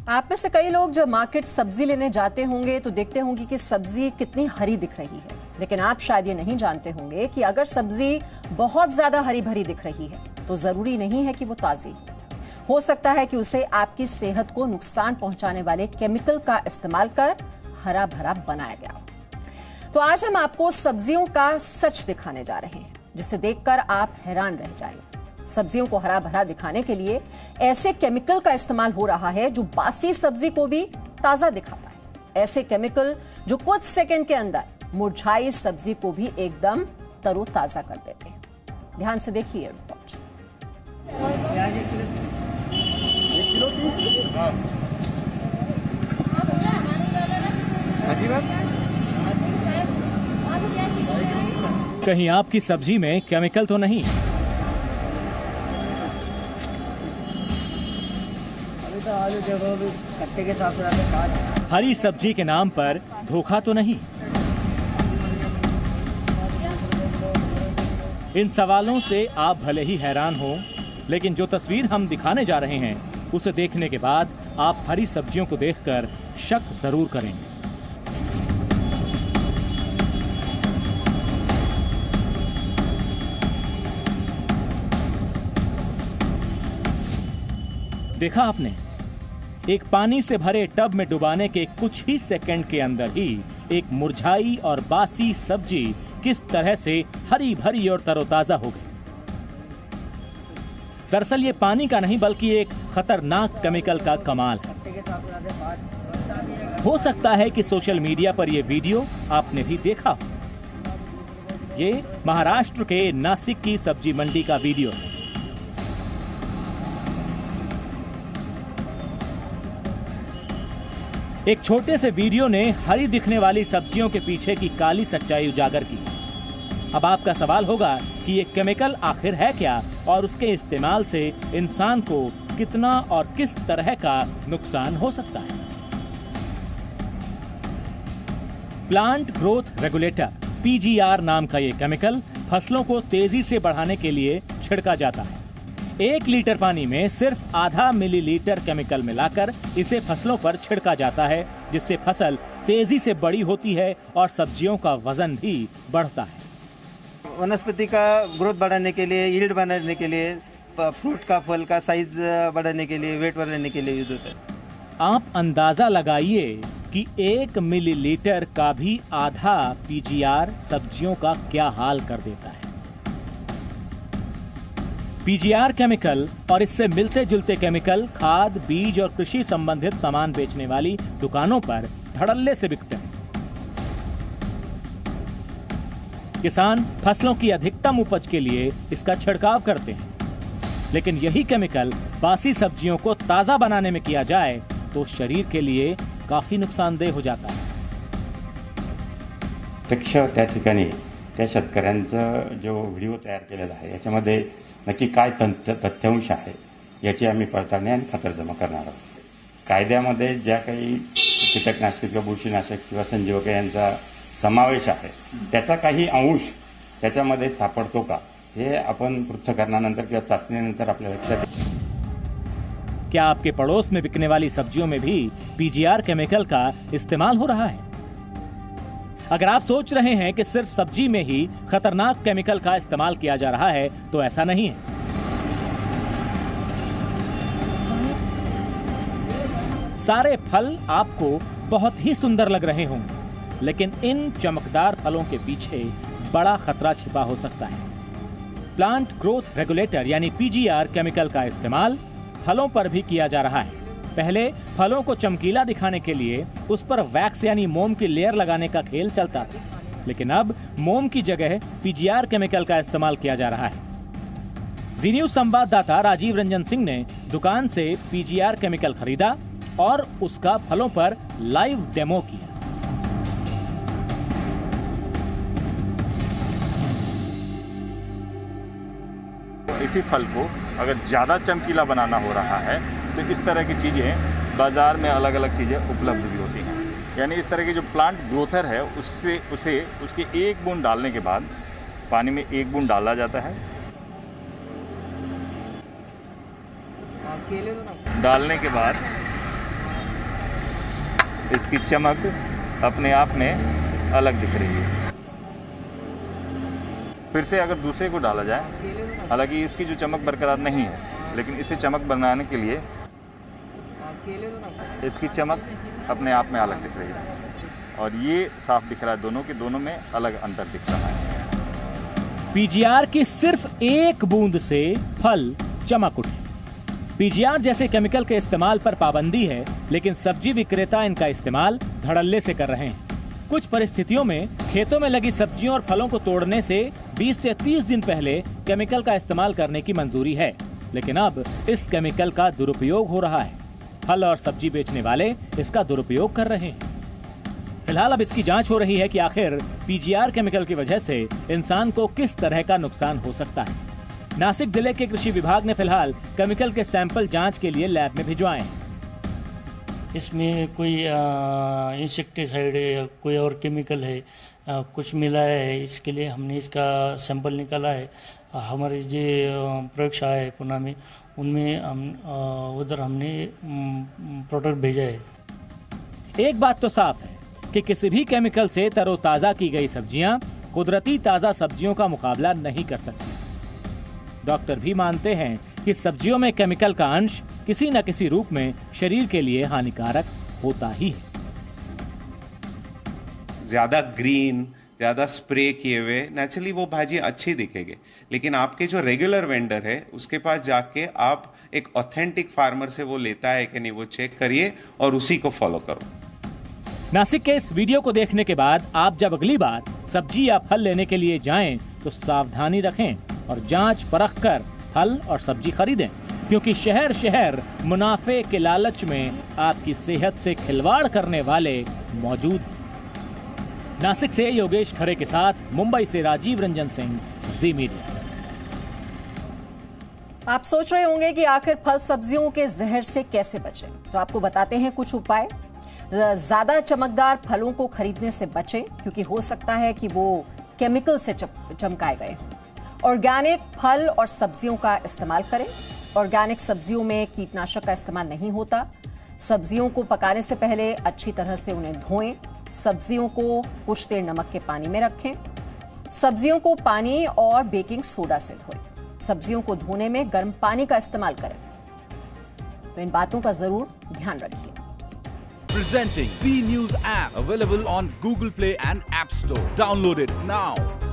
आप में से कई लोग जब मार्केट सब्जी लेने जाते होंगे तो देखते होंगे कि सब्जी कितनी हरी दिख रही है, लेकिन आप शायद ये नहीं जानते होंगे कि अगर सब्जी बहुत ज्यादा हरी भरी दिख रही है तो जरूरी नहीं है कि वो ताजी हो सकता है कि उसे आपकी सेहत को नुकसान पहुंचाने वाले केमिकल का इस्तेमाल कर हरा भरा बनाया गया हो। तो आज हम आपको सब्जियों का सच दिखाने जा रहे हैं, जिसे देखकर आप हैरान रह जाएंगे। सब्जियों को हरा भरा दिखाने के लिए ऐसे केमिकल का इस्तेमाल हो रहा है जो बासी सब्जी को भी ताजा दिखाता है। ऐसे केमिकल जो कुछ सेकंड के अंदर मुरझाई सब्जी को भी एकदम तरोताजा कर देते हैं। ध्यान से देखिए रिपोर्ट। कहीं आपकी सब्जी में केमिकल तो नहीं? हरी सब्जी के नाम पर धोखा तो नहीं? इन सवालों से आप भले ही हैरान हो, लेकिन जो तस्वीर हम दिखाने जा रहे हैं उसे देखने के बाद आप हरी सब्जियों को देखकर शक जरूर करेंगे। देखा आपने, एक पानी से भरे टब में डुबाने के कुछ ही सेकंड के अंदर ही एक मुरझाई और बासी सब्जी किस तरह से हरी भरी और तरोताजा हो गई। दरअसल ये पानी का नहीं बल्कि एक खतरनाक केमिकल का कमाल है। हो सकता है कि सोशल मीडिया पर यह वीडियो आपने भी देखा हो। ये महाराष्ट्र के नासिक की सब्जी मंडी का वीडियो है। एक छोटे से वीडियो ने हरी दिखने वाली सब्जियों के पीछे की काली सच्चाई उजागर की। अब आपका सवाल होगा कि ये केमिकल आखिर है क्या और उसके इस्तेमाल से इंसान को कितना और किस तरह का नुकसान हो सकता है। प्लांट ग्रोथ रेगुलेटर (PGR) नाम का ये केमिकल फसलों को तेजी से बढ़ाने के लिए छिड़का जाता है। 1 लीटर पानी में सिर्फ आधा मिलीलीटर केमिकल मिलाकर इसे फसलों पर छिड़का जाता है, जिससे फसल तेजी से बड़ी होती है और सब्जियों का वजन भी बढ़ता है। वनस्पति का ग्रोथ बढ़ाने के लिए, यील्ड बढ़ाने के लिए, फ्रूट का फल का साइज बढ़ाने के लिए, वेट बढ़ाने के लिए यूज होता है। आप अंदाजा लगाइए कि 1 मिलीलीटर का भी आधा PGR सब्जियों का क्या हाल कर देता है। PGR केमिकल और इससे मिलते जुलते केमिकल खाद, बीज और कृषि संबंधित सामान बेचने वाली दुकानों पर धड़ल्ले से बिकते हैं। किसान फसलों की अधिकतम उपज के लिए इसका छिड़काव करते हैं, लेकिन यही केमिकल बासी सब्जियों को ताजा बनाने में किया जाए तो शरीर के लिए काफी नुकसानदेह हो जाता है। प्रत्यक्ष त्या ठिकाणी त्या शेतकऱ्यांचा जो व्हिडिओ तयार केलेला आहे याच्यामध्ये नक्की काय तथ्यांश आहे याची आम्ही पडताळणी आणि खातरजमा करणार आहोत। कायद्यामध्ये ज्या काही कीटकनाशक किंवा बुरशीनाशक किंवा संजीवक यांचा समावेश आहे त्याचा काही अंश त्याच्यामध्ये सापडतो का हे आपण पृथक्करणानंतर किंवा चाचणीनंतर आपल्या लक्षात येईल। क्या आपके पड़ोस में बिकने वाली सब्जियों में भी PGR केमिकल का इस्तेमाल हो रहा है? अगर आप सोच रहे हैं कि सिर्फ सब्जी में ही खतरनाक केमिकल का इस्तेमाल किया जा रहा है तो ऐसा नहीं है। सारे फल आपको बहुत ही सुंदर लग रहे होंगे, लेकिन इन चमकदार फलों के पीछे बड़ा खतरा छिपा हो सकता है। प्लांट ग्रोथ रेगुलेटर यानी PGR केमिकल का इस्तेमाल फलों पर भी किया जा रहा है। पहले फलों को चमकीला दिखाने के लिए उस पर वैक्स यानी मोम की लेयर लगाने का खेल चलता था, लेकिन अब मोम की जगह PGR केमिकल का इस्तेमाल किया जा रहा है। जी न्यूज संवाददाता राजीव रंजन सिंह ने दुकान से PGR केमिकल खरीदा और उसका फलों पर लाइव डेमो किया। इसी फल को अगर ज़्यादा चमकीला बनाना हो रहा है तो इस तरह की चीज़ें बाज़ार में अलग अलग चीज़ें उपलब्ध भी होती हैं। यानी इस तरह की जो प्लांट ग्रोथर है उसके 1 बूंद डालने के बाद पानी में 1 बूंद डाला जाता है। डालने के बाद इसकी चमक अपने आप में अलग दिख रही है। फिर से अगर दूसरे को डाला जाए, हालांकि इसकी जो चमक बरकरार नहीं है, लेकिन इसे चमक बनाने के लिए इसकी चमक अपने आप में अलग दिख रही है और ये साफ दिख रहा है दोनों में अलग अंतर दिख रहा है। पीजीआर की सिर्फ एक बूंद से फल चमक उठे। पीजीआर जैसे केमिकल के इस्तेमाल पर पाबंदी है, लेकिन सब्जी विक्रेता इनका इस्तेमाल धड़ल्ले से कर रहे हैं। कुछ परिस्थितियों में खेतों में लगी सब्जियों और फलों को तोड़ने से 20 से 30 दिन पहले केमिकल का इस्तेमाल करने की मंजूरी है, लेकिन अब इस केमिकल का दुरुपयोग हो रहा है। फल और सब्जी बेचने वाले इसका दुरुपयोग कर रहे हैं। फिलहाल अब इसकी जांच हो रही है कि आखिर पीजीआर केमिकल की वजह से इंसान को किस तरह का नुकसान हो सकता है। नासिक जिले के कृषि विभाग ने फिलहाल केमिकल के सैंपल जांच के लिए लैब में भिजवाए हैं। इसमें कोई इंसेक्टिसाइड या कोई और केमिकल है, कुछ मिलाया है, इसके लिए हमने इसका सैंपल निकाला है। हमारे जो प्रयोगशाला है पुणे में, उनमें उधर हमने प्रोडक्ट भेजा है। एक बात तो साफ है कि किसी भी केमिकल से तरोताजा की गई सब्जियां कुदरती ताजा सब्जियों का मुकाबला नहीं कर सकती। डॉक्टर भी मानते हैं कि सब्जियों में केमिकल का अंश किसी न किसी रूप में शरीर के लिए हानिकारक होता ही है। ज्यादा ग्रीन, ज्यादा स्प्रे किए हुए नेचुरली वो भाजी अच्छी दिखेगी, लेकिन आपके जो रेगुलर वेंडर है उसके पास जाके आप एक ऑथेंटिक फार्मर से वो लेता है कि नहीं, वो चेक करिए और उसी को फॉलो करो। नासिक के इस वीडियो को देखने के बाद आप जब अगली बार सब्जी या फल लेने के लिए जाएं तो सावधानी रखें और जांच परख कर फल और सब्जी खरीदें, क्योंकि शहर शहर मुनाफे के लालच में आपकी सेहत से खिलवाड़ करने वाले मौजूद। नासिक से योगेश खरे के साथ मुंबई से राजीव रंजन सिंह, जी मीडिया। आप सोच रहे होंगे कि आखिर फल सब्जियों के जहर से कैसे बचें, तो आपको बताते हैं कुछ उपाय। ज्यादा चमकदार फलों को खरीदने से बचें, क्योंकि हो सकता है कि वो केमिकल से चमकाए गए हों। ऑर्गेनिक फल और सब्जियों का इस्तेमाल करें। ऑर्गेनिक सब्जियों में कीटनाशक का इस्तेमाल नहीं होता। सब्जियों को पकाने से पहले अच्छी तरह से उन्हें धोएं। सब्जियों को कुछ देर नमक के पानी में रखें। सब्जियों को पानी और बेकिंग सोडा से धोएं। सब्जियों को धोने में गर्म पानी का इस्तेमाल करें। तो इन बातों का जरूर ध्यान रखिए। Presenting B News app, available on Google Play and App Store. Download it now.